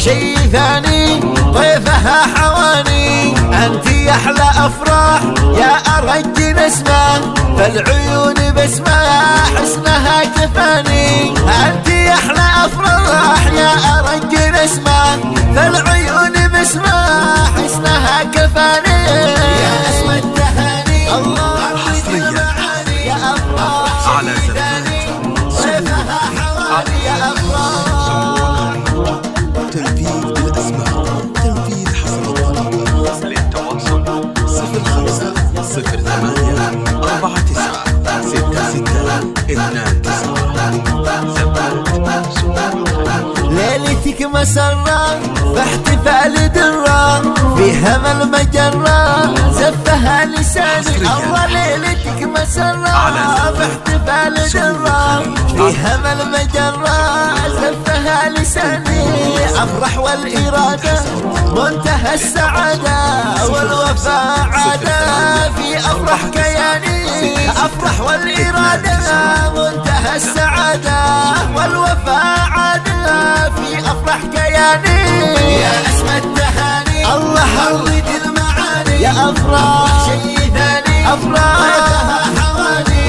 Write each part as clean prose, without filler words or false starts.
شي ثاني طيفها حواني. انتي احلى افراح يا ارج نسمة، فالعيون بسمة حسنها كفاني. انتي احلى افراح يا ارج نسمة، فالعيون بسمة حسنها كفاني. يا اسم التهاني الله حصريا يا افراح على طيفها حواني يا افراح. تنفيذ بالأسماء، تنفيذ حسب الطلب. للتواصل 05 08 49 66 29. ليلتك مسرة باحتفال درة، فيها ما المجرة زفها لساني. الله ليلتك مسرة باحتفال درة، فيها ما المجرة زفها لساني. افرح والإرادة منتهى السعادة، والوفاء عادة في افرح كياني. افرح والإرادة منتهى السعادة، والوفاء عادة في افرح كياني. يا اسم التهاني الله حرج المعاني. يا افراح شي ثاني افراح طيفها حواني.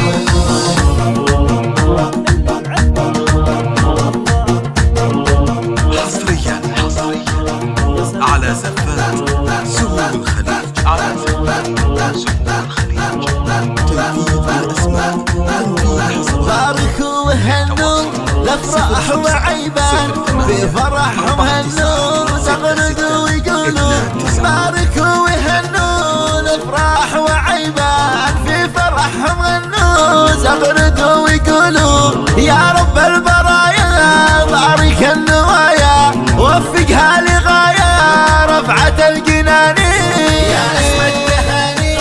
حصريا على زفات سهول الخليج. تنفيذ بالأسماء، تنفيذ حسب باركوا وهنوا الافراح وعيبان، في فرحهم هنوا زغردوا ويقولوا. باركوا وهنوا الافراح وعيبان، في فرحهم هنوا زغردوا ويقولوا. يا رب البرايا بارك النوايا، وفقها لغاية رفعة الجنان. يا اسم التهاني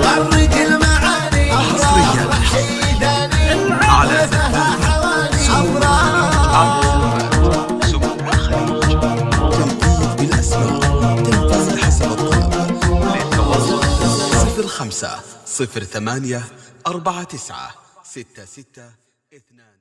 غرد المعاني. حصريا على زفات تنفيذ بالأسماء، تنفيذ حسب الطلب. للتواصل 05 08 49 66 2.